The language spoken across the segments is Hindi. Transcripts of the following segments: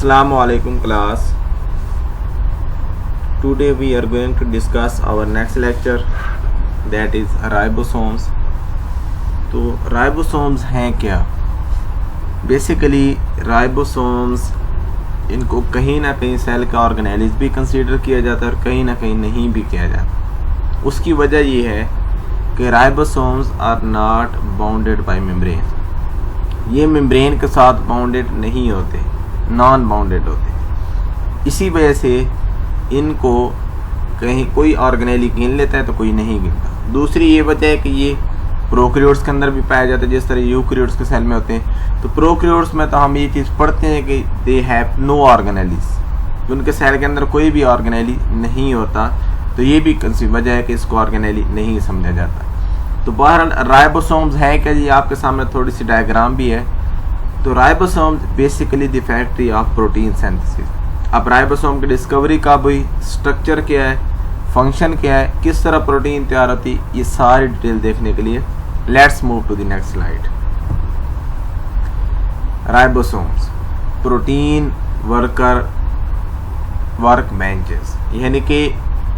Assalamu alaikum class. Today we are going to discuss our next lecture, that is ribosomes. तो ribosomes हैं क्या? बेसिकली ribosomes इनको कहीं ना कहीं सेल का ऑर्गेनेलिज भी कंसीडर किया जाता है और कहीं ना कहीं नहीं भी किया जाता। उसकी वजह ये है कि ribosomes are not bounded by membrane. ये मेम्ब्रेन के साथ बाउंडेड नहीं होते, नॉन बाउंडेड होते। इसी वजह से इनको कहीं कोई ऑर्गेनेली गिन लेता है तो कोई नहीं गिनता। दूसरी ये वजह है कि ये प्रोकैरियोट्स के अंदर भी पाया जाता है, जिस तरह यूकैरियोट्स के सेल में होते हैं। तो प्रोकैरियोट्स में तो हम ये चीज़ पढ़ते हैं कि दे हैव नो ऑर्गेनेलीज, उनके सेल के अंदर कोई भी ऑर्गेनेली नहीं होता। तो ये भी वजह है कि इसको ऑर्गेनेली नहीं समझा जाता। तो बहरहाल राइबोसोम्स है क्या जी, आपके सामने थोड़ी सी डायग्राम भी है। तो ribosomes basically the factory of protein synthesis. अब राइबोसोम की डिस्कवरी कब हुई, स्ट्रक्चर क्या है, फंक्शन क्या है, किस तरह प्रोटीन तैयार होती है, ये सारी डिटेल देखने के लिए let's move to the next slide. Ribosomes protein worker work benches, यानी कि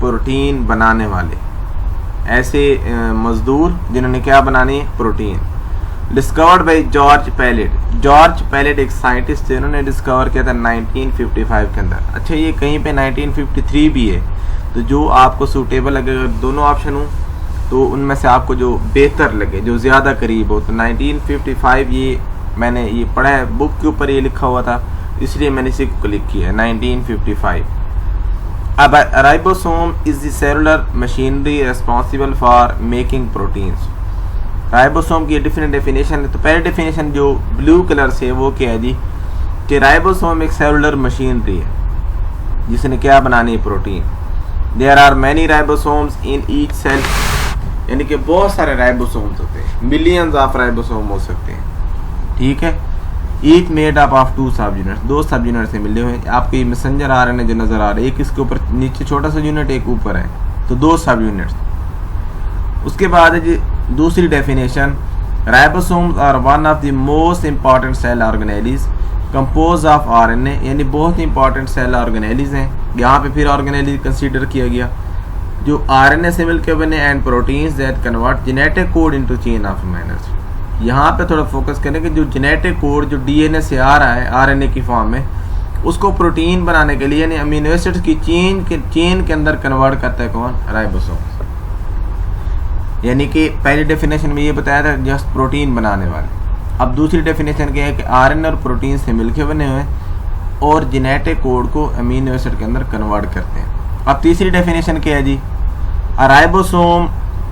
प्रोटीन बनाने वाले ऐसे मजदूर जिन्होंने क्या बनानी है, protein. Discovered by George Palade. George Palade एक साइंटिस्ट थे, उन्होंने डिस्कवर किया था 1955 के अंदर। अच्छा, ये कहीं पे 1953 भी है, तो जो आपको सूटेबल लगे, अगर दोनों ऑप्शन हो तो उनमें से आपको जो बेहतर लगे, जो ज़्यादा करीब हो। तो 1955 ये मैंने ये पढ़ा है, बुक के ऊपर ये लिखा हुआ था, इसलिए मैंने इसी को क्लिक किया है 1955। अब ribosome is the cellular machinery responsible for making proteins. Ribosome की डिफरेंट डेफिनेशन है। तो पहली डेफिनेशन जो ब्लू कलर से वो क्या है जी, कि राइबोसोम एक सेलुलर मशीनरी है जिसने क्या बनानी है, protein. There are many ribosomes in each cell, यानी कि बहुत सारे राइबोसोम्स होते हैं, मिलियंस ऑफ राइबोसोम हो सकते हैं, ठीक है। ईच मेड अप ऑफ 2 सब यूनिट्स, 2 सब यूनिट से मिले हुए हैं। आपको ये मैसेंजर आ रहे हैं जो नजर आ रहे हैं, एक इसके ऊपर नीचे छोटा सा यूनिट, एक ऊपर है, तो 2 सब यूनिट्स। उसके बाद है जी दूसरी definition, ribosomes are one of the most important cell organelles compose of RNA, यानी बहुत इंपॉर्टेंट सेल ऑर्गेनेलीज हैं। यहाँ पे फिर ऑर्गेनेलीज कंसीडर किया गया जो आरएनए से मिलकर बने, and proteins that convert genetic code into chain of amino acid. यहाँ पे थोड़ा फोकस करें कि जो जेनेटिक कोड जो डीएनए से आ रहा है आरएनए की फॉर्म में, उसको प्रोटीन बनाने के लिए यानी अमीनो एसिड्स की चेन के अंदर कन्वर्ट करता है कौन, राइबोसोम्स। यानी कि पहली डेफिनेशन में ये बताया था जस्ट प्रोटीन बनाने वाले। अब दूसरी डेफिनेशन क्या है कि आरएनए और प्रोटीन से मिलकर बने हुए और जेनेटिक कोड को अमीनो एसिड के अंदर कन्वर्ट करते हैं। अब तीसरी डेफिनेशन क्या है जी, a ribosome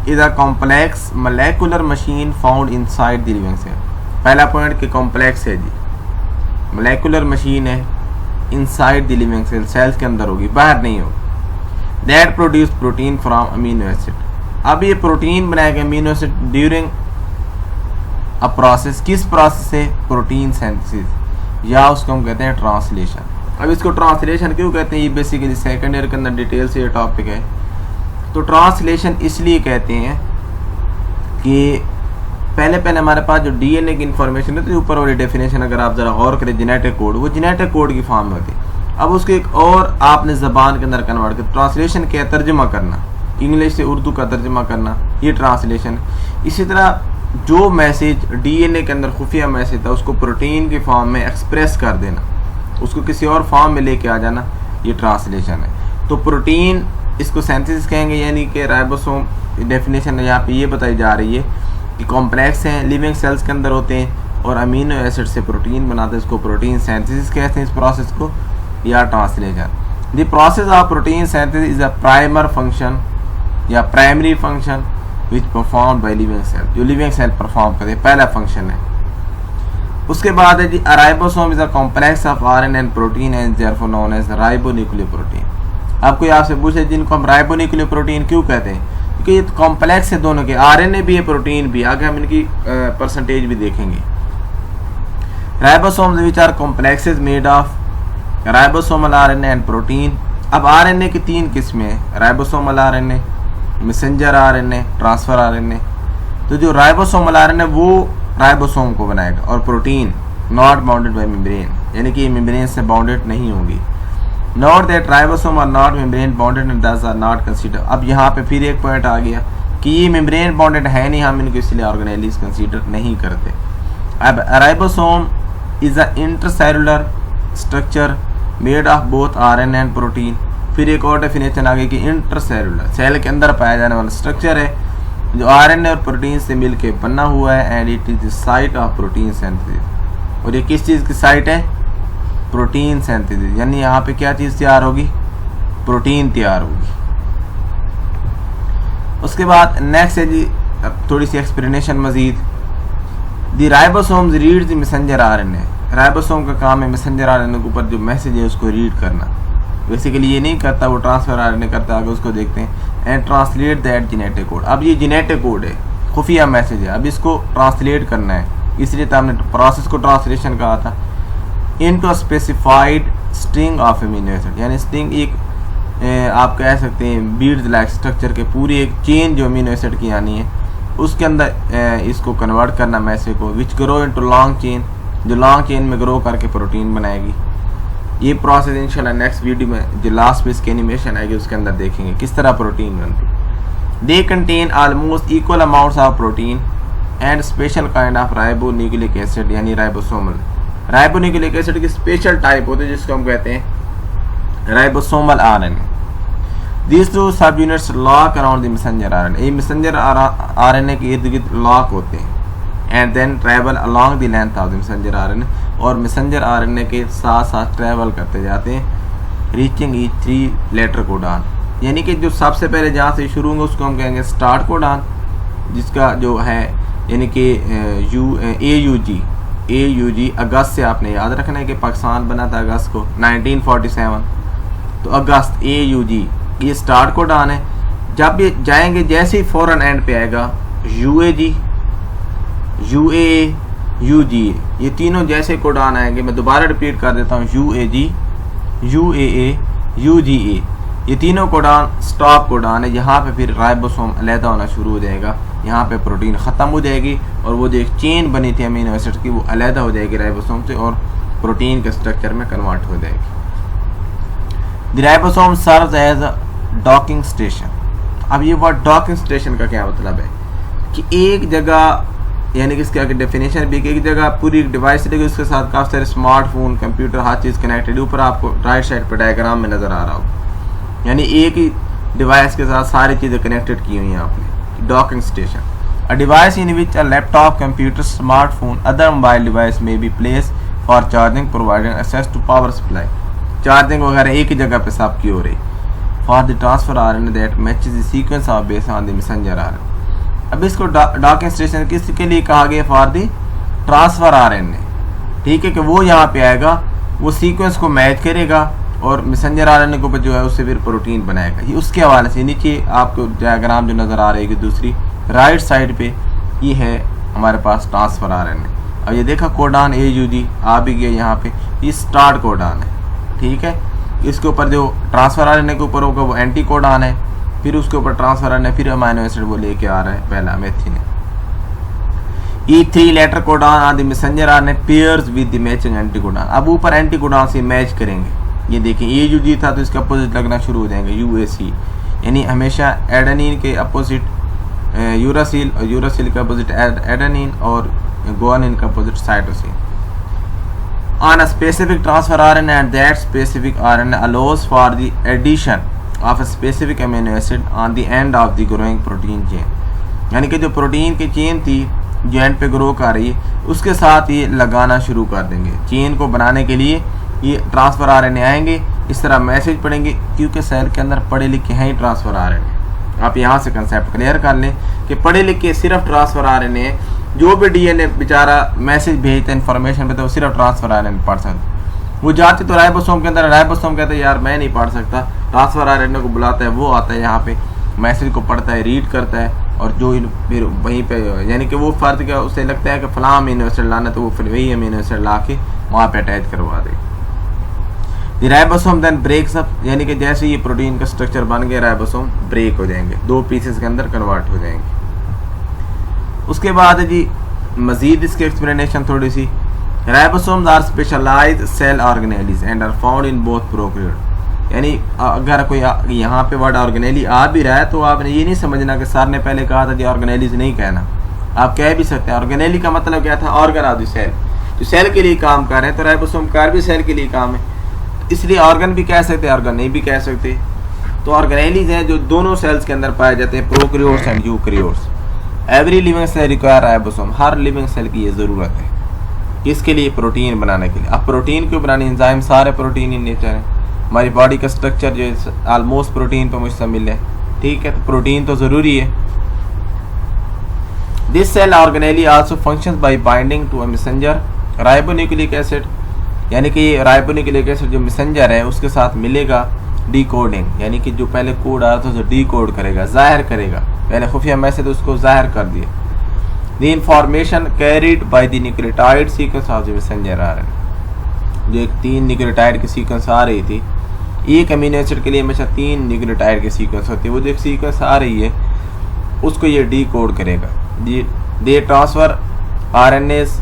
is a complex molecular machine found inside the living cell. पहला पॉइंट कि कॉम्प्लेक्स है जी, मोलेकुलर मशीन है, inside the living cell, cells के अंदर होगी, बाहर नहीं होगी। That produce protein from amino acid. अब ये प्रोटीन बनाएगा amino acid during a process, किस प्रोसेस से, प्रोटीन सिंथेसिस, या उसको हम कहते हैं ट्रांसलेशन। अब इसको ट्रांसलेशन क्यों कहते हैं, ये बेसिकली सेकंड ईयर के अंदर डिटेल से ये टॉपिक है। तो ट्रांसलेशन इसलिए कहते हैं कि पहले हमारे पास जो डीएनए की इंफॉर्मेशन है, तो ऊपर वाली डेफिनेशन अगर आप जरा गौर करें, जेनेटिक कोड, वो जेनेटिक कोड की फॉर्म में होती है। अब उसको एक और आपने जबान के अंदर कन्वर्ट कर, ट्रांसलेशन क्या है, तर्जुमा करना, इंग्लिश से उर्दू का तर्जुमा करना, ये ट्रांसलेशन। इसी तरह जो मैसेज डीएनए के अंदर खुफिया मैसेज था उसको प्रोटीन की फॉर्म में एक्सप्रेस कर देना, उसको किसी और फॉर्म में लेके आ जाना, ये ट्रांसलेशन है। तो प्रोटीन इसको सिंथेसिस कहेंगे, यानी कि राइबोसोम डेफिनेशन यहाँ पे ये बताई जा रही है कि कॉम्प्लेक्स हैं, लिविंग सेल्स के अंदर होते हैं और अमीनो एसिड से प्रोटीन बनाते हैं, इसको प्रोटीन सिंथेसिस कहते हैं इस प्रोसेस को, या translation. The process of protein synthesis is a primer function या primary function which perform by living cell, जो लिविंग सेल परफॉर्म करते हैं, पहला फंक्शन है। उसके बाद है जी ribosome is a complex of RNA and protein and therefore known as ribonuclear protein. अब कोई आपसे पूछे जिनको हम राइबोन्यूक्लियर प्रोटीन क्यों कहते हैं, क्योंकि ये कॉम्प्लेक्स है दोनों के, आरएनए भी है, प्रोटीन भी। आगे हम इनकी परसेंटेज भी देखेंगे। Ribosomes which are complexes made of ribosomal RNA and protein. अब आरएनए की 3 किस्में हैं, ribosomal RNA, messenger RNA, transfer RNA. तो जो राइबोसोमल आरएनए वो राइबोसोम को बनाएगा, और protein not bounded by membrane, यानी कि मेम्ब्रेन से बाउंडेड नहीं होंगी। Note that ribosome are not membrane bounded and thus are not consider. अब यहाँ पे फिर एक पॉइंट आ गया कि ये मेम्ब्रेन बाउंडेड है नहीं, हम इनको इसलिए ऑर्गेनेलीज कंसीडर नहीं करते। अब ribosome is a intercellular structure made of both RNA and protein. फिर एक और डेफिनेशन आ गई कि इंटरसेलुलर सेल के अंदर पाया जाने वाला स्ट्रक्चर है जो आरएनए और प्रोटीन से मिलकर बना हुआ है, and it is the site of protein synthesis. और ये किस चीज़ की साइट है? Protein synthesis. यानी यहाँ पे क्या चीज़ तैयार होगी? प्रोटीन तैयार होगी। उसके बाद नेक्स्ट है जी थोड़ी सी एक्सप्लेनेशन मजीद। The ribosomes read the messenger RNA. Ribosome का काम है मैसेंजर आरएनए के ऊपर जो मैसेज है उसको रीड करना। बेसिकली ये नहीं करता, वो ट्रांसफर आरएनए करता है, आगे उसको देखते हैं। And translate that genetic code. अब ये जेनेटिक कोड है, खुफिया मैसेज है, अब इसको ट्रांसलेट करना है, इसलिए तो हमने प्रोसेस को ट्रांसलेशन कहा था। Into specified string of amino acid. यानी स्ट्रिंग एक आप कह सकते हैं बीड्स लाइक स्ट्रक्चर के पूरी एक चेन जो अमीनो एसिड की आनी है उसके अंदर इसको कन्वर्ट करना मैसेज को, which grow into long chain, जो लॉन्ग चेन में ग्रो करके प्रोटीन बनाएगी। ये प्रोसेस इंशाल्लाह नेक्स्ट वीडियो में जो लास्ट में इसकी एनिमेशन आएगी उसके अंदर देखेंगे किस तरह प्रोटीन बनती। They contain almost equal amounts of protein and special kind of ribonucleic acid, यानी राइबोसोमल। राइबोन्यूक्लिक एसिड की स्पेशल टाइप होते हैं जिसको हम कहते हैं ribosomal RNA. These two subunits lock around the messenger RNA. ये messenger RNA के इर्द गिर्द लॉक होते हैं and then travel along the length of the messenger RNA, और messenger RNA के साथ साथ ट्रैवल करते जाते हैं reaching each 3 letter कोडान। यानी कि जो सबसे पहले जहाँ से शुरू होंगे उसको हम कहेंगे स्टार्ट कोडान, जिसका जो है यानी कि AUG अगस्त से आपने याद रखना है कि पाकिस्तान बना था अगस्त को 1947, तो अगस्त AUG ये स्टार्ट कोडान है। जब ये जाएंगे जैसे ही फौरन एंड पे आएगा UAG, UAA, UGA, ये तीनों जैसे कोडान आएंगे, मैं दोबारा रिपीट कर देता हूँ, UAG, UAA, UGA, ये तीनों कोडान स्टॉप कोडान है। यहाँ पे फिर राइबोसोम अलहदा होना शुरू हो जाएगा, यहाँ पे प्रोटीन ख़त्म हो जाएगी और वो जो एक चेन बनी थी अमीनो एसिड की वो अलहदा हो जाएगी राइबोसोम से और प्रोटीन के स्ट्रक्चर में कन्वर्ट हो जाएगी। The ribosome serves as a docking station. अब ये वर्ड डॉकिंग स्टेशन का क्या मतलब है कि एक जगह, यानी कि इसके आगे डेफिनेशन भी कि एक जगह पूरी एक डिवाइस रहेगी, उसके साथ काफ़ी सारे स्मार्टफोन, कंप्यूटर, हर चीज़ कनेक्टेड। ऊपर आपको राइट साइड पर डायग्राम में नज़र आ रहा हो, यानी एक ही डिवाइस के साथ सारी चीज़ें कनेक्टेड की हुई हैं आपने। Docking station, a device in which a laptop, computer, smartphone, other mobile device में be place for charging, providing access to power supply. Charging वगैरह एक ही जगह पे सब की हो रही। For the transfer RNA that matches the sequence of base on the messenger RNA. अब इसको डॉकिंग स्टेशन किसके लिए कहा गया? For the transfer RNA. ठीक है कि वो यहाँ पे आएगा, वो सीक्वेंस को मैच करेगा और मैसेंजर आरएनए के ऊपर जो है उससे फिर प्रोटीन बनाएगा। ये उसके हवाले से नीचे आपको डायग्राम जो नज़र आ रही है दूसरी राइट साइड पे, ये है हमारे पास ट्रांसफर आरएनए। अब ये देखा कोडान AUG आ भी गया यहाँ पे, ये स्टार्ट कोडान है। ठीक है, इसके ऊपर जो ट्रांसफर आरएनए के ऊपर होगा वो एंटी कोडान है, फिर उसके ऊपर ट्रांसफर आरएनए, फिर अमीनो एसिड वो लेके आ रहा है पहला मेथिन। ये 3 letter codon are the messenger RNA pairs with the matching anti codon. अब ऊपर एंटी कोडान से मैच करेंगे। ये देखिए AUG था तो इसका अपोजिट लगना शुरू हो जाएंगे UAC, यानी हमेशा एडेनिन के अपोजिट यूरासिल और यूरासिल के अपोजिट एडेनिन और गुआनिन का opposite cytosine. On a specific transfer RNA, and that specific RNA allows for the addition of a specific amino acid on the end of the growing protein chain। यानी कि जो प्रोटीन की चेन थी जो एंड पे ग्रो कर रही है उसके साथ ये लगाना शुरू कर देंगे। चेन को बनाने के लिए ये ट्रांसफर आरएनए आएंगे, इस तरह मैसेज पढ़ेंगे, क्योंकि सेल के अंदर पढ़े लिखे हैं ही ट्रांसफर आरएनए। आप यहाँ से कंसेप्ट क्लियर कर लें कि पढ़े लिखे सिर्फ ट्रांसफर आरएनए है। जो भी डीएनए बेचारा मैसेज भेजता है इन्फॉर्मेशन पे तो वो सिर्फ ट्रांसफर आरएनए पढ़ सकता। वो जाते तो राइबोसोम के अंदर, राइबोसोम कहता है यार मैं नहीं पढ़ सकता, ट्रांसफर आरएनए को बुलाता है, वो आता है यहाँ पे मैसेज को पढ़ता है, रीड करता है और जो फिर वहीं पे यानी कि वो फर्द क्या उसे लगता है कि फलां अमीनो एसिड लाना तो वो फिर वही अमीनो एसिड ला के वहाँ पे अटैच करवा देगी। राइबोसोम देन ब्रेक्स अप, यानी कि जैसे ये प्रोटीन का स्ट्रक्चर बन गया राइबोसोम ब्रेक हो जाएंगे, 2 पीसेस के अंदर कन्वर्ट हो जाएंगे। उसके बाद जी मज़ीद इसकी एक्सप्लेनेशन थोड़ी सी ribosomes are specialized cell organelles and are found in both prokaryote. यानी अगर कोई यहाँ पे वर्ड ऑर्गेनेली आ भी रहा है तो आपने ये नहीं समझना कि सर ने पहले कहा था कि ऑर्गेनेलीज नहीं कहना, आप कह भी सकते हैं। ऑर्गेनेली का मतलब क्या था, ऑर्गन ऑफ द सेल, जो सेल के लिए काम कर रहे हैं। तो राइबोसोम कार भी सेल के लिए काम है, इसलिए ऑर्गन भी कह सकते हैं, ऑर्गन नहीं भी कह सकते। तो ऑर्गेनेलीज हैं जो दोनों सेल्स के अंदर पाए जाते हैं, prokaryotes and eukaryotes. Every living cell require ribosome, हर लिविंग सेल की ये ज़रूरत है। किसके लिए? प्रोटीन बनाने के लिए। अब प्रोटीन क्यों बनानी? एंजाइम सारे प्रोटीन इन नेचर है, हमारी बॉडी का स्ट्रक्चर जो है ऑलमोस्ट प्रोटीन पर मुझसे मिल है, ठीक है। तो प्रोटीन तो ज़रूरी है। This cell organelle also functions by binding to a messenger ribonucleic acid, यानी कि ये राइबोन्यूक्लिक एसिड जो मैसेंजर है उसके साथ मिलेगा डिकोडिंग, यानी कि जो पहले कोड आ रहा था उसे डिकोड करेगा, जाहिर करेगा। पहले खुफिया मैसेज उसको जाहिर कर दिया। The information carried by the nucleotide sequence of the messenger RNA, जो एक 3 न्यूक्लियोटाइड की सीक्वेंस आ रही थी। एक अमीनो एसिड के लिए हमेशा 3 न्यूक्लियोटाइड की सीक्वेंस होती है, वो जो एक सीक्वेंस आ रही है उसको ये डिकोड करेगा। दे ट्रांसफर आरएनएस,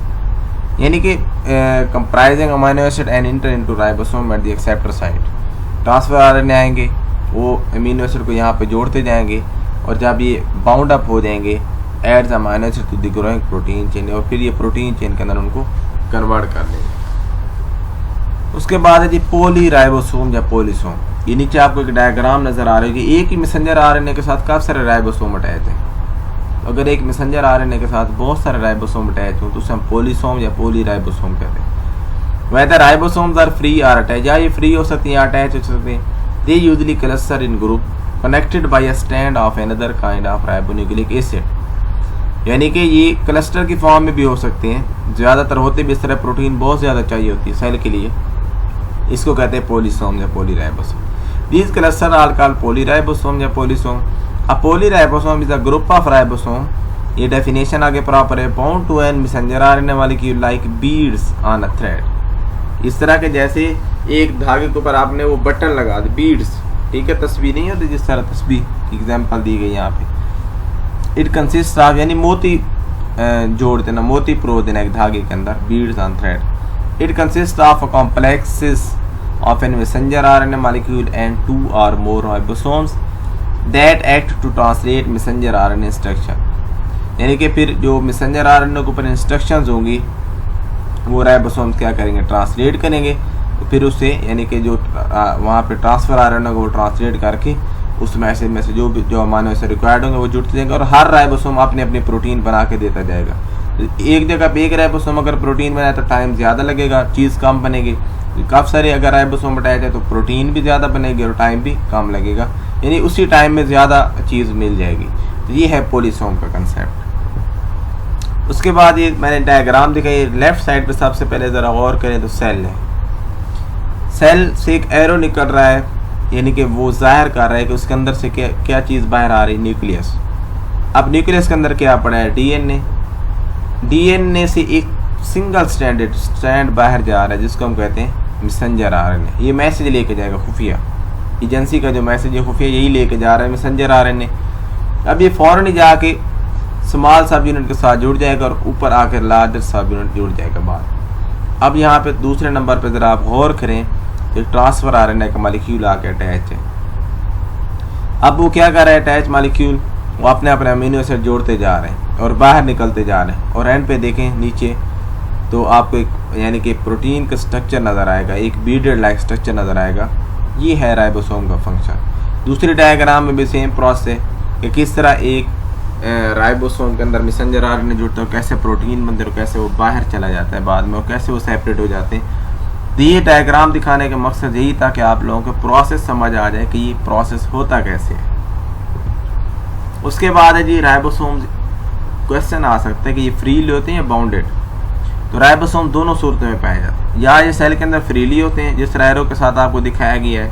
यानी कि comprising amino acid and inter into ribosome at the acceptor site. Transfer RNA आएंगे, वो अमीनो एसिड को यहाँ पे जोड़ते जाएंगे, और जब ये बाउंड अप हो जाएंगे adds amino acid to the growing protein chain, और फिर ये प्रोटीन चेन के अंदर उनको कन्वर्ट कर लेंगे। उसके बाद है जी पॉली राइबोसोम या पॉलीसोम। ये नीचे आपको एक डायग्राम नजर आ रही है कि एक ही मैसेंजर आरएनए के साथ काफी सारे राइबोसोम अटैच हैं। अगर एक मैसेंजर आरएनए के साथ बहुत सारे राइबोसोम अटैच हो तो उसे हम पॉलीसोम या पॉली राइबोसोम कहते हैं। Whether ribosomes are free or attach, या ये फ्री हो सकती हैं या अटैच हो सकते हैं। They usually cluster in group connected by a strand of another kind of ribonucleic acid, यानी कि ये क्लस्टर की फॉर्म में भी हो सकते हैं। ज़्यादातर होते भी इस तरह, प्रोटीन बहुत ज़्यादा चाहिए होती है सेल के लिए, इसको कहते हैं पॉलीसोम या polyribosome. These cluster are called polyribosome या polysome. A polyribosome is a group of ribosome, ये डेफिनेशन आगे प्रॉपर है, bound to an messenger RNA molecule like beads on a thread. इस तरह के जैसे एक धागे के ऊपर आपने वो बटन लगा दी, बीड्स, ठीक है, तस्बीह नहीं होती जिस तरह तस्बीह एग्जाम्पल दी गई यहाँ पे। इट कंसिस्ट ऑफ, यानी मोती जोड़ देना, मोती प्रो देना एक धागे के अंदर, beads on thread. It consist of a complexes of an messenger RNA molecule and 2 or more ribosomes that act to translate messenger RNA instruction, यानी कि फिर जो मैसेंजर आरएनए के ऊपर इंस्ट्रक्शंस होंगी वो राइबोसोम्स क्या करेंगे, ट्रांसलेट करेंगे। तो फिर उससे यानी कि जो वहाँ पे ट्रांसफर आरएनए को वो ट्रांसलेट करके उस मैसेज में से जो अमीनो एसिड रिक्वायर्ड होंगे वो जुड़ते जाएंगे, और हर राइबोसोम अपने अपने प्रोटीन बना के देता जाएगा। तो एक जगह पे एक राइबोसोम अगर प्रोटीन बनाए तो टाइम ज़्यादा लगेगा, चीज़ कम बनेगी। काफ़ी सारे अगर राइबोसोम बनाए जाए तो प्रोटीन भी ज़्यादा बनेगी और टाइम भी कम लगेगा, यानी उसी टाइम में ज़्यादा चीज़ मिल जाएगी। तो ये है पॉलीसोम का कंसेप्ट। उसके बाद ये मैंने डायग्राम दिखाई, लेफ्ट साइड पे सबसे पहले ज़रा गौर करें तो सेल है, सेल से एक एरो निकल रहा है, यानी कि वो जाहिर कर रहा है कि उसके अंदर से क्या चीज़ बाहर आ रही है, न्यूक्लियस। अब न्यूक्लियस के अंदर क्या पड़ा है, डीएनए। डीएनए से एक सिंगल स्ट्रैंड बाहर जा रहा है जिसको हम कहते हैं मैसेंजर आरएनए। ये मैसेज लेके जाएगा, खुफिया एजेंसी का जो मैसेज है खुफिया यही लेके जा रहा है, मैसेंजर आरएनए। अब ये फ़ौरन ही जाके स्मॉल सब यूनिट के साथ जुड़ जाएगा और ऊपर आकर लार्जर सब यूनिट जुड़ जाएगा बाद। अब यहाँ पे दूसरे नंबर पे ज़रा आप गौर करें, एक ट्रांसफर आरएनए का मॉलिक्यूल आके अटैच है। अब वो क्या कर रहा है, अटैच मॉलिक्यूल वो अपने अपने अमीनो एसिड जोड़ते जा रहे हैं और बाहर निकलते जा रहे हैं, और एंड पे देखें नीचे तो आपको एक यानी कि प्रोटीन का स्ट्रक्चर नज़र आएगा, एक बीडेड लाइक स्ट्रक्चर नज़र आएगा। ये है राइबोसोम का फंक्शन। दूसरी डायग्राम में भी सेम प्रोसेस है कि किस तरह एक राइबोसोम के अंदर मैसेंजर आरएनए जुड़ता है, कैसे प्रोटीन बनते हैं, कैसे वो बाहर चला जाता है बाद में, और कैसे वो सेपरेट हो जाते हैं। तो ये डायग्राम दिखाने का मकसद यही था कि आप लोगों को प्रोसेस समझ आ जाए कि ये प्रोसेस होता कैसे है। उसके बाद है जी राइबोसोम, क्वेश्चन आ सकता है कि ये फ्रीली होते हैं या बाउंडेड। तो राइबोसोम दोनों सूरतों में पाए जाते हैं, या ये सेल के अंदर फ्रीली होते हैं जिस एरो के साथ आपको दिखाया गया है,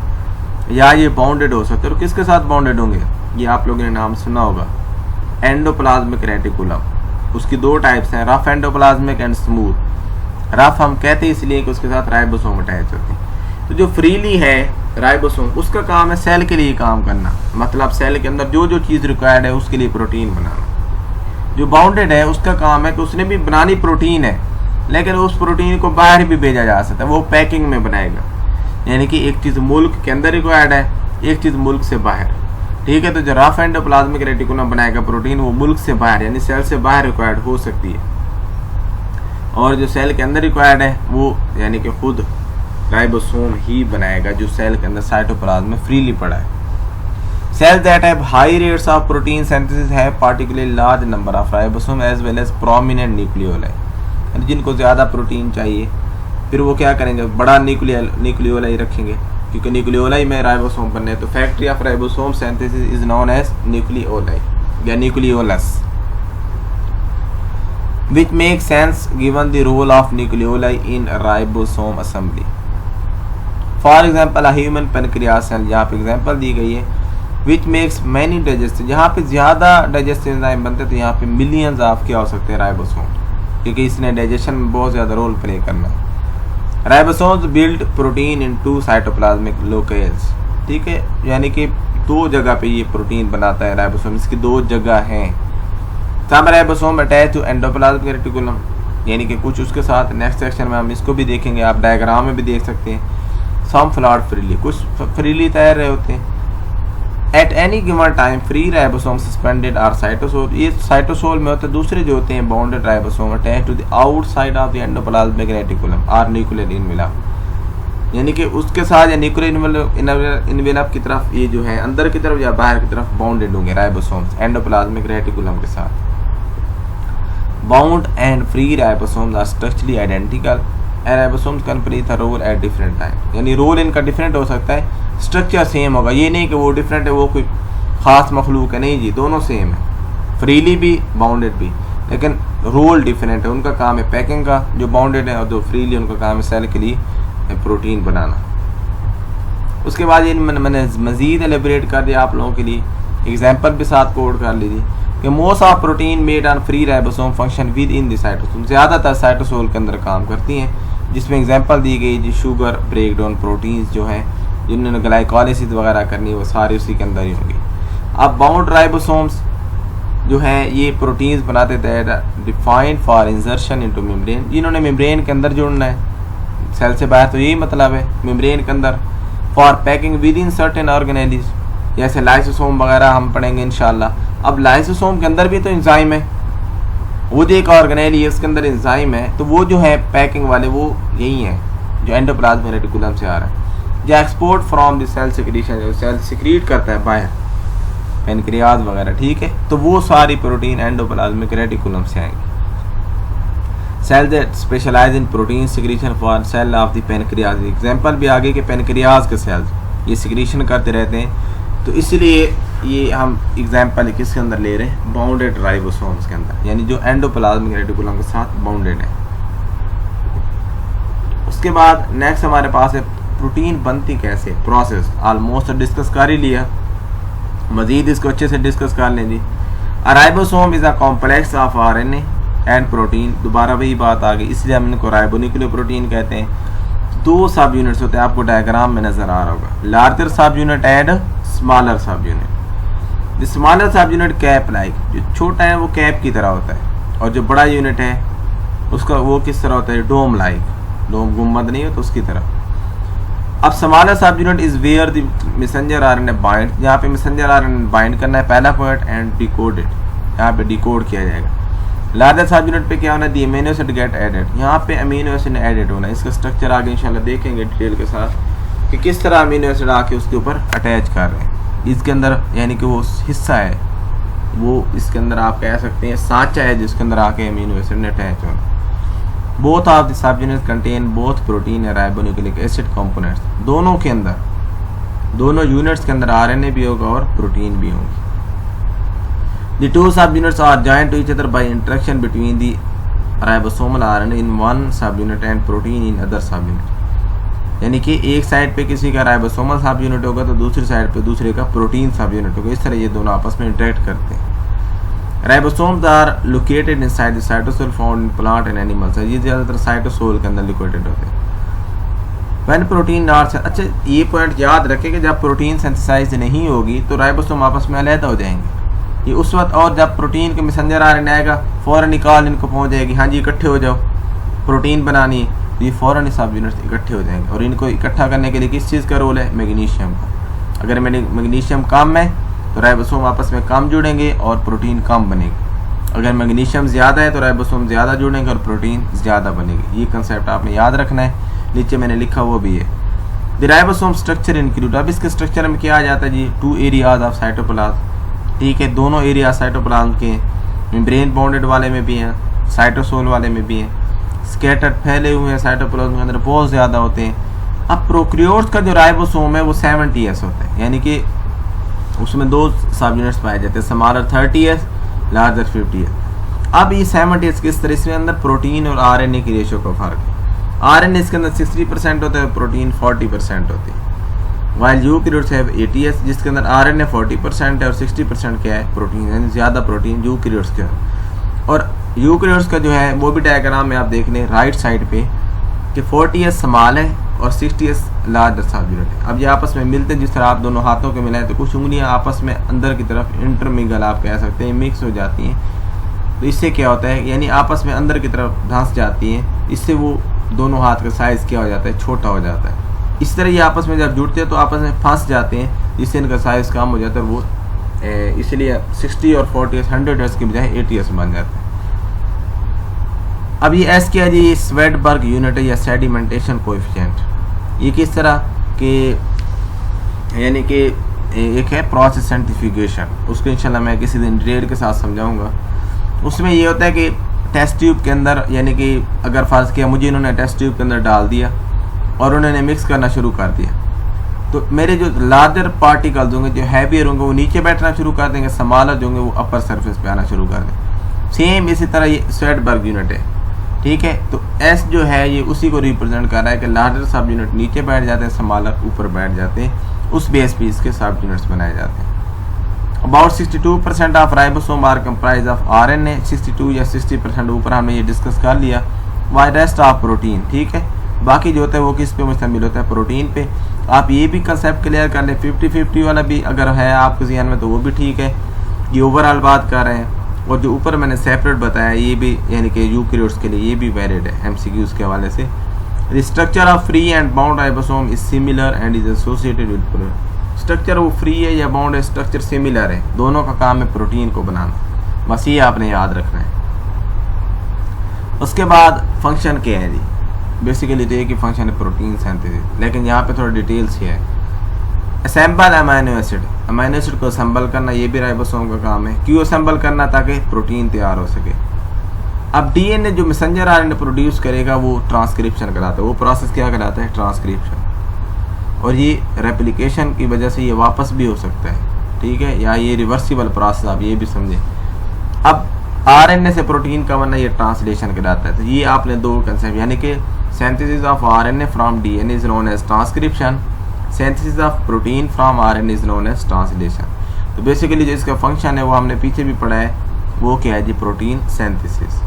या ये बाउंडेड हो सकते हैं। और किसके साथ बाउंडेड होंगे, ये आप लोगों ने नाम सुना होगा, एंडोप्लाज्मिक रेटिकुलम। उसकी 2 टाइप्स हैं, rough endoplasmic and smooth. Rough हम कहते हैं इसलिए कि उसके साथ राइबोसोम अटैच होते हैं। तो जो फ्रीली है राइबोसोम, उसका काम है सेल के लिए काम करना, मतलब सेल के अंदर जो चीज़ रिक्वायर्ड है उसके लिए प्रोटीन बनाना। जो बाउंडेड है उसका काम है कि उसने भी बनानी प्रोटीन है लेकिन उस प्रोटीन को बाहर भी भेजा जा सकता है, वो पैकिंग में बनाएगा। यानी कि एक चीज़ मुल्क के अंदर रिक्वायर्ड है, एक चीज़ मुल्क से बाहर, ठीक है। तो जो रफ एंडोप्लाज्मिक रेटिकुलम बनाएगा प्रोटीन, वो मुल्क से बाहर यानी सेल से बाहर रिक्वायर्ड हो सकती है, और जो सेल के अंदर रिक्वायर्ड है वो यानी कि खुद राइबोसोम ही बनाएगा, जो सेल के अंदर साइटोप्लाज्म में फ्रीली पड़ा है। Cells that have high rates of protein synthesis have particularly large number of ribosome as well as prominent nucleoli। जिनको ज़्यादा प्रोटीन चाहिए फिर वो क्या करेंगे, बड़ा न्यूक्लियोलाई रखेंगे, क्योंकि न्यूक्लियोलाई में राइबोसोम बनने। तो factory of ribosome synthesis is known as nucleoli या nucleolus, which makes sense given the role of nucleoli in ribosome assembly। For example, a human pancreas cell, यहाँ पे एग्जाम्पल दी गई है, which makes many digestive, जहाँ पे ज़्यादा डाइजेस्टिव एंजाइम बनते हैं, तो यहाँ पे मिलियंस ऑफ क्या हो सकते हैं राइबोसोम, क्योंकि इसने डाइजेशन में बहुत ज़्यादा रोल प्ले करना है। Ribosomes build protein in two cytoplasmic locales, ठीक है, यानी कि दो जगह पे ये प्रोटीन बनाता है राइबोसोम, इसकी दो जगह हैं। Some ribosome attach to endoplasmic reticulum, यानी कि कुछ उसके साथ, नेक्स्ट सेक्शन में हम इसको भी देखेंगे, आप डायग्राम में भी देख सकते हैं। सम फ्लॉट फ्रीली, कुछ फ्रीली तैर रहे होते हैं। At any given time free ribosome suspended are cytosol, ये साइटोसोल में होते हैं। दूसरे जो होते हैं bounded ribosome attach to the outside of the endoplasmic reticulum or nuclear envelope, यानी कि उसके साथ या न्यूक्लियर इनवेलप की तरफ, ये जो है अंदर की तरफ या बाहर की तरफ बाउंडेड होंगे राइबोसोम्स एंडोप्लाज्मिक रेटिकुलम के साथ। Bound and free ribosomes are structurally identical and ribosomes can play the role at different time, यानी रोल इनका डिफरेंट हो सकता है, स्ट्रक्चर सेम होगा। ये नहीं कि वो डिफरेंट है, वो कोई ख़ास मखलूक है, नहीं जी, दोनों सेम है, फ्रीली भी बाउंडेड भी, लेकिन रोल डिफरेंट है। उनका काम है पैकिंग का, जो बाउंडेड है, और जो फ्रीली उनका काम है सेल के लिए प्रोटीन बनाना। उसके बाद ये मैंने मज़ीद एलिब्रेट कर दिया आप लोगों के लिए, एग्जाम्पल भी साथ कोड कर लीजिए कि most of protein made on free ribosome function with in the cytosol, ज़्यादातर साइटोसोल के अंदर काम करती हैं, जिसमें एग्जाम्पल दी गई जी शुगर ब्रेकडाउन प्रोटीन्स जो हैं, जिन्होंने ग्लाइकोलाइसिस वगैरह करनी है, वो सारे उसी के अंदर ही होंगी। अब बाउंड राइबोसोम्स जो हैं ये प्रोटीन्स बनाते थे defined for insertion into membrane, जिन्होंने मेम्ब्रेन के अंदर जुड़ना है, सेल से बाहर, तो यही मतलब है मेम्ब्रेन के अंदर। For packing with in certain organelles, जैसे लाइसोसोम वगैरह हम पढ़ेंगे इंशाल्लाह। अब लाइसोसोम के अंदर भी तो एंजाइम है, वो जो एक ऑर्गेनेली है उसके अंदर एंजाइम है, तो वो जो है पैकिंग वाले वो यही है जो एंडोप्लाज्मिक रेटिकुलम से आ रहा है, जो export from the cell secretion, जो सेल सिक्रीट करता है बाहर, पेनक्रियाज वगैरह, ठीक है, तो वो सारी प्रोटीन एंडोप्लाज्मिक रेटिकुलम से आएंगी। Cell that specialise in protein secretion for cell of the pancreas, example भी आगे के पेनक्रियाज के सेल्स ये सिक्रीशन करते रहते हैं, तो इसलिए ये हम एग्जांपल किसके अंदर ले रहे हैं, बाउंडेड राइबोसोम्स के अंदर, यानी जो एंडोप्लाज्मिक रेटिकुलम के साथ बाउंडेड है। उसके बाद नेक्स्ट हमारे पास है प्रोटीन बनती कैसे, प्रोसेस, ऑलमोस्ट डिस्कस कर ही लिया, मजीद इसको अच्छे से डिस्कस कर लें जी। Ribosome is a complex of RNA and protein, दोबारा वही बात आ गई, इसलिए हम इनको राइबोन्यूक्लियोप्रोटीन कहते हैं। दो सब यूनिट्स होते हैं, आपको डायग्राम में नजर आ रहा होगा, लार्जर सब यूनिट एंड स्मॉलर सब यूनिट। स्मॉलर सब यूनिट कैप लाइक, जो छोटा है वो कैप की तरह होता है, और जो बड़ा यूनिट है उसका वो किस तरह होता है, डोम लाइक, डोम गुम्बद नहीं हो तो उसकी तरह। अब smaller subunit is where the messenger RNA bind, यहाँ पे मैसेंजर आरएनए बाइंड करना है पहला पॉइंट, एंड डिकोडेड, यहाँ पे डिकोड किया जाएगा। लार्जर सब यूनिट पे क्या होना है, दी अमीनो एसिड गेट एडेड, यहाँ पे अमीनो एसिड एडेड होना है। इसका स्ट्रक्चर आगे इंशाल्लाह देखेंगे डिटेल के साथ कि किस तरह अमीनो एसिड आके उसके ऊपर अटैच कर रहे हैं इसके अंदर, यानी कि वो हिस्सा है, वो इसके अंदर आप कह सकते हैं सांचा है जिसके अंदर आके अमीनो एसिड ने अटैच होना। Both of the sub units contain both protein and ribonucleic acid components, दोनों के अंदर, दोनों यूनिट्स के अंदर आरएनए भी होगा और प्रोटीन भी होगी। The two subunits are joined to each other by interaction between the ribosomal RNA in one subunit and protein in other subunit, यानी कि एक साइड पे किसी का राइबोसोमल सब यूनिट होगा तो दूसरी साइड पे दूसरे का प्रोटीन सब यूनिट होगा, इस तरह ये दोनों आपस में इंटरेक्ट करते हैं। Ribosomes are located inside the cytosol found in plant and animals, ये ज़्यादातर साइटोसोल के अंदर लोकेटेड होते हैं। व्हेन प्रोटीन नॉट, अच्छा ये पॉइंट याद रखें कि जब प्रोटीन सिंथेसाइज नहीं होगी तो राइबोसोम आपस में अलग हो जाएंगे, ये उस वक्त, और जब प्रोटीन के मैसेंजर आरएनए आएगा फौरन निकाल इनको पहुंच जाएगी, हाँ जी इकट्ठे हो जाओ, प्रोटीन बनानी है तो ये फ़ौरन ही सब यूनिट्स इकट्ठे हो जाएंगे। और इनको इकट्ठा करने के लिए किस चीज़ का रोल है? मैग्नीशियम का। अगर मैग्नीशियम कम है तो राइबोसोम आपस में कम जुड़ेंगे और प्रोटीन कम बनेगी। अगर मैग्नीशियम ज़्यादा है तो राइबोसोम ज़्यादा जुड़ेंगे और प्रोटीन ज़्यादा बनेगी। ये कंसेप्ट आपने याद रखना है। नीचे मैंने लिखा वो भी है। द राइबोसोम स्ट्रक्चर इंक्लूड, अब इसके स्ट्रक्चर में क्या आ जाता है जी? 2 एरियाज ऑफ साइटोप्लाज्म। ठीक है, दोनों एरिया साइटोप्लाज्म के मेम्ब्रेन बाउंडेड वाले में भी हैं, साइटोसोल वाले में भी हैं, स्कैटर्ड फैले हुए हैं साइटोप्लाज्म के अंदर, बहुत ज़्यादा होते हैं। अब प्रोकैरियोट्स का जो राइबोसोम है वो 70S होता है, यानी कि उसमें 2 सब यूनिट्स पाए जाते हैं, स्मॉलर 30S, लार्जर 50S। अब ये 70S किस तरह, इसके अंदर प्रोटीन और RNA की रेशो का फर्क है। RNA इसके अंदर 60% होता है, प्रोटीन 40% होती है। वाइल यूकैरियोट्स है 80S जिसके अंदर RNA 40% है और 60% क्या है? प्रोटीन, यानी ज़्यादा प्रोटीन यूकैरियोट्स के। और यूकैरियोट्स का जो है वो भी डायग्राम में आप देख लें राइट साइड पे कि 40S स्मॉल है और 60S लार्जर सब यूनिट है। अब ये आपस में मिलते हैं, जिस तरह आप दोनों हाथों के मिलाएं तो कुछ उंगलियां आपस में अंदर की तरफ इंटरमिंगल आप कह सकते हैं, मिक्स हो जाती हैं। तो इससे क्या होता है, यानी आपस में अंदर की तरफ धंस जाती हैं। इससे वो दोनों हाथ का साइज़ क्या हो जाता है? छोटा हो जाता है। इस तरह ये आपस में जब जुड़ते हैं तो आपस में फंस जाते हैं, जिससे इनका साइज़ कम हो जाता है। वो इसलिए 60 और 40S 100S की बजाय 80S बन जाते हैं। अब ये एस क्या है जी? स्वेडबर्ग यूनिट है या सेडिमेंटेशन कोएफिशिएंट। ये किस तरह के, यानी कि एक है प्रोसेस साइंटिफिकेशन, उसको इंशाल्लाह मैं किसी दिन डिटेल के साथ समझाऊंगा। उसमें ये होता है कि टेस्ट ट्यूब के अंदर, यानी कि अगर फ़र्ज़ किया मुझे इन्होंने टेस्ट ट्यूब के अंदर डाल दिया और उन्होंने मिक्स करना शुरू कर दिया, तो मेरे जो लार्जर पार्टिकल्स होंगे, जो हैवियर होंगे, वो नीचे बैठना शुरू कर देंगे, स्मॉलर जो होंगे वो अपर सरफेस पे आना शुरू कर देंगे। सेम इसी तरह ये स्वेडबर्ग यूनिट है। ठीक है, तो एस जो है ये उसी को रिप्रेजेंट कर रहा है कि लार्जर सब यूनिट नीचे बैठ जाते हैं, स्मॉलर ऊपर बैठ जाते हैं। उस बेस पे इसके सब यूनिट्स बनाए जाते हैं। About 62% of ribosome are comprise of RNA, 62 या 60% ऊपर हमने ये डिस्कस कर लिया। वाई रेस्ट ऑफ प्रोटीन, ठीक है, बाकी जो होता है वो किस पे मुश्तमिल होता है? प्रोटीन पे। आप ये भी कंसेप्ट क्लियर कर लें, 50-50 वाला भी अगर है आपके ज़हन में तो वो भी ठीक है। ये ओवरऑल बात कर रहे हैं। और जो ऊपर मैंने सेपरेट बताया ये भी, यानी कि यूकैरियोट्स के लिए ये भी वैलिड है MCQs के हवाले से। The structure of free and bound ribosome is similar and is associated with, structure वो फ्री है या बाउंड है, स्ट्रक्चर सिमिलर है, दोनों का काम है प्रोटीन को बनाना। बस ये आपने याद रखना है। उसके बाद फंक्शन क्या है जी? बेसिकली तो एक ही फंक्शन है, प्रोटीन सिंथेसिस, लेकिन यहाँ पे थोड़ा डिटेल्स है। Assemble amino acid, amino acid को असेंबल करना ये भी राइबोसोम का काम है। क्यों असेंबल करना? ताकि प्रोटीन तैयार हो सके। अब DNA जो मैसेंजर RNA प्रोड्यूस करेगा वो ट्रांसक्रिप्शन कराता है। वो प्रोसेस क्या कराता है? ट्रांसक्रिप्शन। और ये रेप्लिकेशन की वजह से ये वापस भी हो सकता है, ठीक है, या ये रिवर्सिबल प्रोसेस, आप ये भी समझें। अब RNA से प्रोटीन का बनना ये ट्रांसलेशन कराता है। तो ये आपने 2 कंसेप्ट, यानी कि synthesis of RNA from DNA is known as transcription, synthesis of protein from RNA is known as translation. तो बेसिकली जो इसका फंक्शन है वो हमने पीछे भी पढ़ा है, वो क्या है जी? Protein synthesis.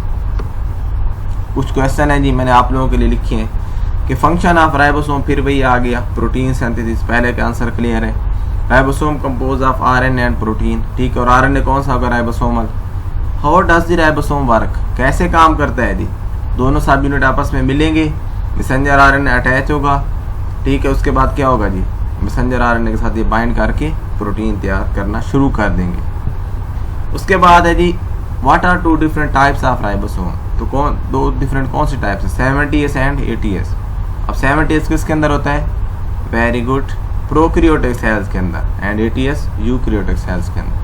कुछ क्वेश्चन है जी मैंने आप लोगों के लिए लिखे हैं कि फंक्शन ऑफ राइबोसोम, फिर वही आ गया प्रोटीन सिंथेसिस, पहले का आंसर क्लियर है। Ribosome compose of RNA and protein, ठीक है, और RNA कौन सा होगा? Ribosomal. How does the ribosome work, कैसे काम करता है जी? दोनों सब यूनिट आपस में मिलेंगे, मैसेंजर RNA अटैच होगा, ठीक है, उसके बाद क्या होगा जी? मैसेंजर RNA के साथ ये बाइंड करके प्रोटीन तैयार करना शुरू कर देंगे। उसके बाद है जी what are 2 different types of ribosome, तो कौन 2 डिफरेंट कौन से टाइप्स है? 70S and 80S। अब 70S किसके अंदर होता है? वेरी गुड, प्रोकैरियोटिक सेल्स के अंदर, एंड 80S यूकैरियोटिक सेल्स के अंदर।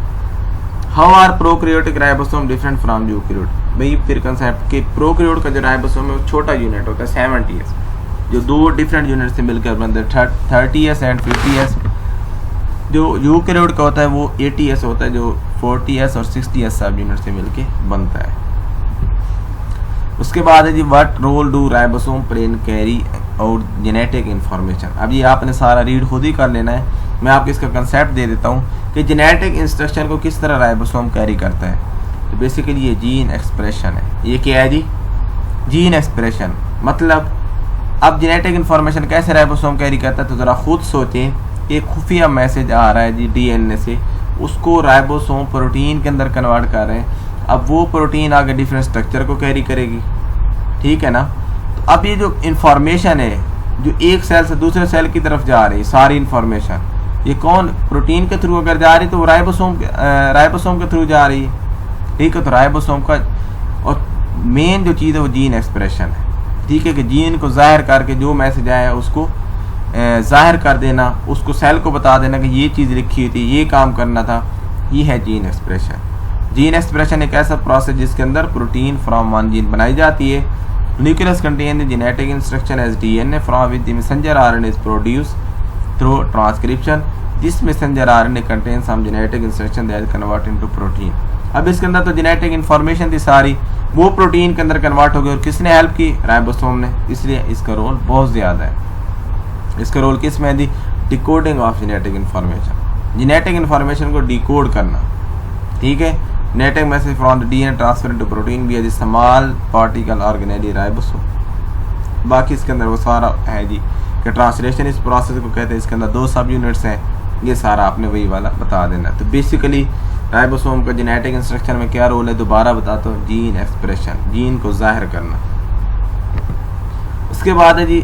How are prokaryotic ribosome different from eukaryote? भाई फिर कंसेप्ट कि प्रोकैरियोट का जो राइबोसोम है वो छोटा यूनिट होता है 70S, जो 2 डिफरेंट यूनिट से मिलकर बनते हैं 30S एंड 50S। जो यूकैरियोट का होता है वो 80S होता है, जो 40S और 60S सब यूनिट से मिलके बनता है। उसके बाद है जी what role do ribosome play in carry out genetic information. अब ये आपने सारा रीड खुद ही कर लेना है, मैं आपको इसका कंसेप्ट दे देता हूँ कि जेनेटिक इंस्ट्रक्शन को किस तरह राइबोसोम कैरी करता है। तो बेसिकली ये जीन एक्सप्रेशन है। ये क्या है जी? Gene expression. मतलब अब जेनेटिक इन्फॉर्मेशन कैसे राइबोसोम कैरी करता है, तो ज़रा खुद सोचें। एक खुफिया मैसेज आ रहा है जी DNA से, उसको राइबोसोम प्रोटीन के अंदर कन्वर्ट कर रहे हैं। अब वो प्रोटीन आगे डिफरेंट स्ट्रक्चर को कैरी करेगी, ठीक है ना। अब ये जो इंफॉर्मेशन है जो एक सेल से दूसरे सेल की तरफ जा रही, सारी इंफॉर्मेशन ये कौन प्रोटीन के थ्रू अगर जा रही तो राइबोसोम के थ्रू जा रही है, ठीक है। तो राइबोसोम का और मेन जो चीज़ है वो जीन एक्सप्रेशन है, ठीक है, कि जीन को जाहिर करके जो मैसेज आया उसको जाहिर कर देना, उसको सेल को बता देना कि ये चीज़ लिखी हुई थी, ये काम करना था, ये है जीन एक्सप्रेशन। जीन एक्सप्रेशन एक ऐसा प्रोसेस जिसके अंदर प्रोटीन फ्रॉम वन जीन बनाई जाती है। Nucleus contain the genetic instruction as DNA from which the messenger RNA is produced through transcription. This messenger RNA contains some genetic instruction that convert into protein. अब इसके अंदर तो जेनेटिक इन्फॉर्मेशन थी सारी, वो प्रोटीन के अंदर कन्वर्ट हो गई, और किसने हेल्प की? राइबोसोम ने। इसलिए इसका रोल बहुत ज़्यादा है। इसका रोल किस में दी? Decoding of genetic information, genetic information को डिकोड करना, ठीक है। Genetic message from the DNA transfer into protein via the small particle organelle ribosome. बाकी इसके अंदर वो सारा है जी कि ट्रांसलेशन इस प्रोसेस को कहते हैं। इसके अंदर 2 सब यूनिट्स हैं, ये सारा आपने वही वाला बता देना। तो बेसिकली राइबोसोम का जेनेटिक इंस्ट्रक्शन में क्या रोल है, दोबारा बताता हूँ, जीन एक्सप्रेशन, जीन को जाहिर करना। उसके बाद है जी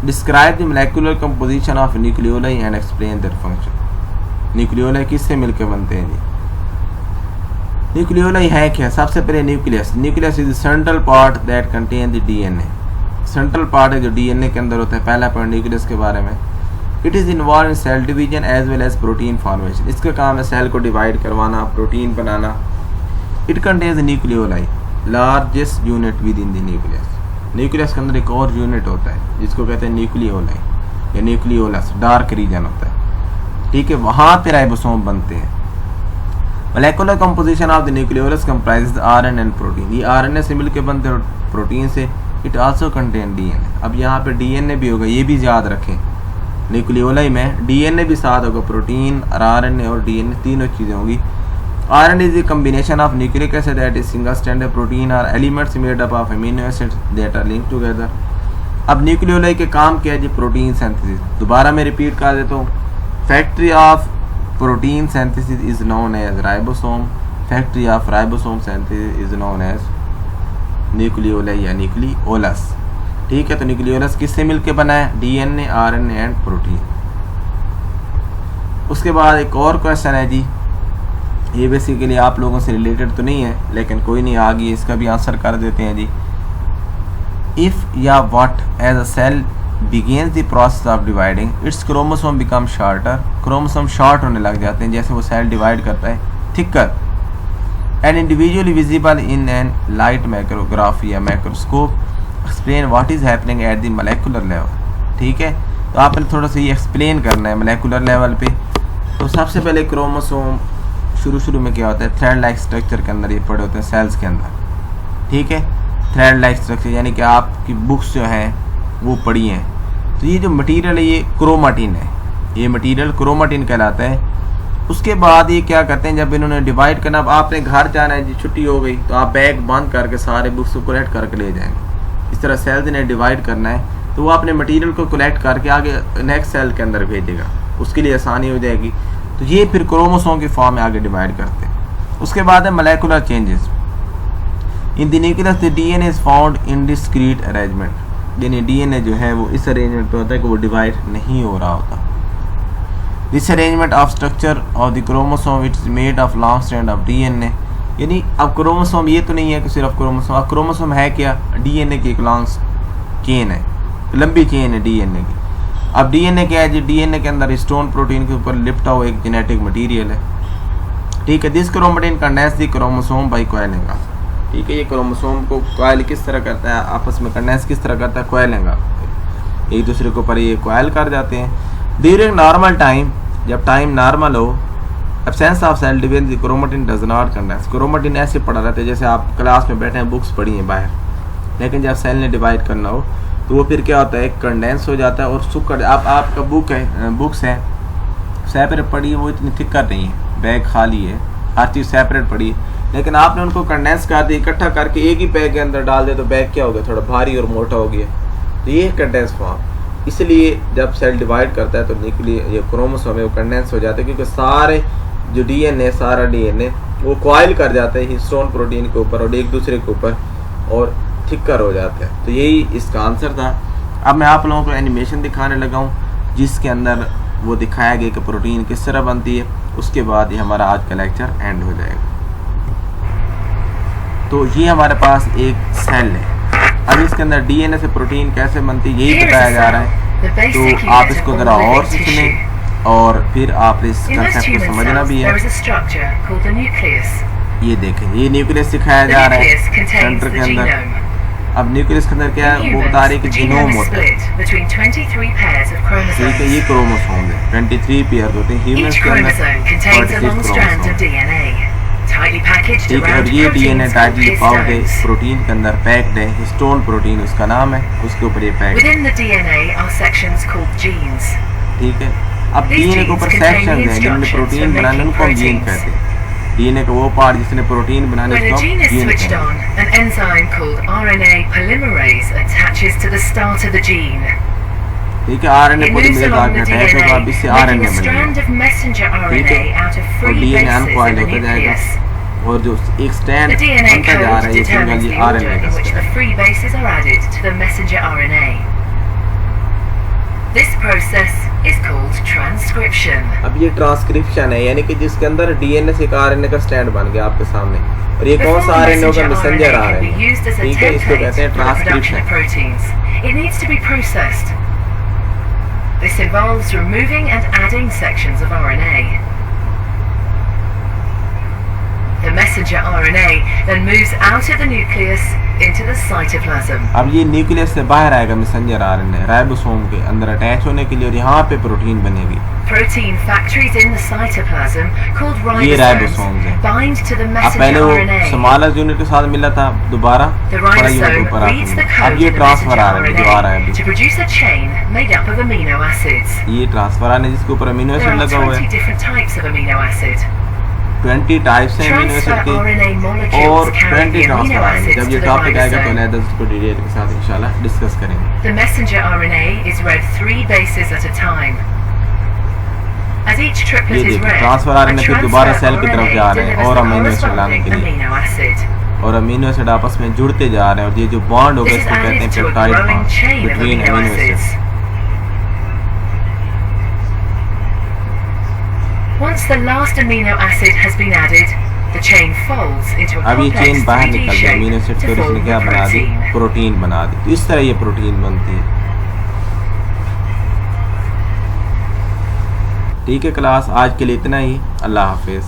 describe the molecular composition of nucleoli and explain their function. Nucleoli किससे मिलकर बनते हैं जी? न्यूक्लियोलाई है क्या? सबसे पहले nucleus. Nucleus is the central part that contain the DNA. Central part है जो डीएनए के अंदर होता है। पहला पॉइंट न्यूक्लियस के बारे में, it is involve in cell division as well as protein formation. इसका काम है सेल को डिवाइड करवाना, प्रोटीन बनाना। It contains nucleoli largest unit within the nucleus. Nucleus के अंदर एक और यूनिट होता है जिसको कहते हैं न्यूक्लियोलाई या न्यूक्लियोलस, डार्क रीजन होता है, ठीक है। वहाँ पे राइबोसोम बनते हैं। Molecular composition of the nucleolus comprises RNA and protein. ये आरएनए से मिलकर बनते हैं और प्रोटीन से। It also contain DNA. अब यहाँ पे डीएनए भी होगा, ये भी याद रखें। न्यूक्लियोलाई में डीएनए भी साथ होगा, प्रोटीन और आरएनए और डीएनए तीनों चीज़ें होंगी। RNA is the combination of nucleic acid that is single stranded protein और elements made up of amino acids that are linked together. अब न्यूक्लियोलाई के काम क्या है जी? Protein synthesis. दोबारा मैं रिपीट कर देता हूँ, factory of protein synthesis is known as ribosome, factory of ribosome synthesis is known as nucleoli या न्यूक्लियोलस, ठीक है। तो न्यूक्लियोलस किससे मिलके बना है? DNA, RNA and protein. उसके बाद एक और क्वेश्चन है जी, ये बेसिकली आप लोगों से रिलेटेड तो नहीं है लेकिन कोई नहीं, आ गई, इसका भी आंसर कर देते हैं जी। इफ या what as a cell begins the process of dividing its chromosome become shorter. Chromosome short होने लग जाते हैं जैसे वो सेल डिवाइड करता है, thicker and individually visible in an light micrography या microscope. Explain what is happening at the molecular level, ठीक है। तो आपने थोड़ा सा ये एक्सप्लेन करना है मोलेकुलर लेवल पे। तो सबसे पहले क्रोमोसोम शुरू में क्या होता है? थ्रेड लाइक स्ट्रक्चर के अंदर ये पड़े होते हैं सेल्स के अंदर, ठीक है। थ्रेड लाइक स्ट्रक्चर यानी कि आपकी बुक्स जो हैं वो पढ़ी हैं। तो ये जो मटीरियल है ये क्रोमाटिन है, ये मटीरियल क्रोमाटिन कहलाता है। उसके बाद ये क्या करते हैं, जब इन्होंने डिवाइड करना, अब आपने घर जाना है जी, छुट्टी हो गई तो आप बैग बंद करके सारे बुक्स को कलेक्ट करके ले जाएंगे। इस तरह सेल्स ने डिवाइड करना है तो वो अपने मटेरियल को कलेक्ट करके आगे नेक्स्ट सेल के अंदर भेजेगा, उसके लिए आसानी हो जाएगी। तो ये फिर क्रोमोसोम के फॉर्म में आगे डिवाइड करते हैं। उसके बाद है molecular changes in the nucleus. The DNA is found in discrete arrangement. यानी डीएनए जो है वो इस अरेंजमेंट पे होता है कि वो डिवाइड नहीं हो रहा होता। This arrangement of structure of the chromosome it is made of long strand of DNA. यानी अब क्रोमोसोम ये तो नहीं है कि सिर्फ क्रोमोसोम, अब क्रोमोसोम है क्या? डीएनए की एक लॉन्ग चेन है, लंबी चेन है डीएनए की। अब डीएनए क्या है जी? डीएनए के अंदर स्टोन प्रोटीन के ऊपर लिपटा हुआ एक जेनेटिक मटेरियल है, ठीक है। This chromatin condense the chromosome by coiling, ठीक है। ये क्रोमोसोम को कॉइल किस तरह करता है, आपस में कंडेंस किस तरह करता है? कॉइलिंग, एक दूसरे के ऊपर ये कॉइल कर जाते हैं। ड्यूरिंग नॉर्मल टाइम, जब टाइम नॉर्मल हो, absence of cell division chromatin does not condense. Chromatin ऐसे पड़ा रहता है जैसे आप क्लास में बैठे हैं, बुक्स पढ़ी हैं बाहर, लेकिन जब सेल ने डिवाइड करना हो तो वो फिर क्या होता है? कंडेंस हो जाता है और सुकर। आप आपका बुक्स है सेपरेट पड़ी है, वो इतनी थिक कर नहीं है, बैग खाली है, हर चीज़ सेपरेट पड़ी है, लेकिन आपने उनको कंडेंस कर दिया, इकट्ठा करके एक ही बैग के अंदर डाल दे तो बैग क्या हो गया? थोड़ा भारी और मोटा हो गया। तो ये कंडेंस फॉर्म। इसलिए जब सेल डिवाइड करता है तो ये क्रोमोसोम है वो कंडेंस हो जाता है, क्योंकि सारे जो डीएनए, सारा डीएनए वो कॉइल कर जाता है हिस्टोन प्रोटीन के ऊपर और एक दूसरे के ऊपर, और थिकर हो जाता है। तो यही इसका आंसर था। अब मैं आप लोगों को एनिमेशन दिखाने लगा हूँ जिसके अंदर वो दिखाया गया कि प्रोटीन किस तरह बनती है। उसके बाद ये हमारा आज का लेक्चर एंड हो जाएगा। तो ये हमारे पास एक सेल है। अब इसके अंदर डीएनए से प्रोटीन कैसे बनती है यही बताया जा रहा है। तो आप इसको ज़रा और सीख लें और फिर आप इस कंसेप्ट को समझना भी है। ये देखें, ये न्यूक्लियस सिखाया जा रहा है सेंटर के अंदर। अब न्यूक्लियस के अंदर क्या है वो बता रही है कि जीनोम होता है, ठीक है। ये क्रोमोसोम है, 23 पेयर होते हैं ह्यूमंस के अंदर, 46 क्रोमोसोम, ठीक है। और ये डीएनए टाइटली पाउड है, प्रोटीन के अंदर पैक्ड है, हिस्टोन प्रोटीन उसका नाम है, उसके ऊपर ये पैक्ड है, ठीक है। अब डीएनए के ऊपर सेक्शन है जिनमें प्रोटीन बनाने उनको हम जीन कहते हैं। डीएनए का वो पार्ट जिसने प्रोटीन बनाने उसको जीन कहते हैं। An enzyme called RNA polymerase attaches to the start of the gene. ठीक है, आरएनए पॉलीमरेज आगे अटैच होगा, अब इससे आरएनए बनेगा, ठीक है। और डीएनए अनकॉइल होता जाएगा और जो एक स्ट्रैंड बनता जा रहा है ये सिंगल ये आरएनए का strand. This process is called transcription. अब ये ट्रांसक्रिप्शन है, यानी कि जिसके अंदर डीएनए से एक आरएनए का स्टैंड बन गया आपके सामने। और ये कौन सा आरएनए होगा? मैसेंजर आरएनए, ठीक है। इसको कहते हैं transcription. It needs to be processed. This involves removing and adding sections of RNA. The messenger RNA then moves out of the nucleus into the cytoplasm. अब ये न्यूक्लियस से बाहर आएगा मैसेंजर आरएनए राइबोसोम के अंदर अटैच होने के लिए और यहाँ पे प्रोटीन बनेगी। Protein factories in the cytoplasm called ये राइबोसोम्स हैं। bind to the अब messenger पहले वो RNA. स्मॉलर यूनिट के साथ मिला था, दोबारा The बड़ा यूनिट ribosome ऊपर reads the आता है। code अब ये of the ट्रांसफर messenger आ रहा है जो आ रहा है RNA to अभी, produce a chain made up of amino acids. ये ट्रांसफर आने जिसके ऊपर अमीनो There एसिड are लगा हुआ 20 है। different types of amino acid. 20 types हैं अमीनो Transfer एसिड के RNA और molecules carry 20 the amino transfer आएंगे। acids जब to ये the टॉपिक आएगा तो ribosome. अलग उसको डिटेल के साथ इंशाल्लाह डिस्कस करेंगे। The messenger RNA is read 3 bases at a time. As each ये triplet is देखिए read, ट्रांसफर a आरएनए फिर दोबारा transfer सेल की तरफ RNA जा रहे हैं delivers और the अमीनो एसिड लाने corresponding के लिए, amino acid. और अमीनो एसिड आपस में जुड़ते जा रहे हैं और ये जो बॉन्ड होगा This is इसको कहते हैं added to a peptide growing bond chain of between amino amino acids. Acids. Once the last amino acid has been added, the chain folds into a अब ये चेन complex बाहर 3D निकल गया अमीनो एसिड shape से to और इसने form क्या the बना दी? protein. प्रोटीन बना दी। तो इस तरह ये प्रोटीन बनती है, ठीक है। क्लास आज के लिए इतना ही। अल्लाह हाफिज़।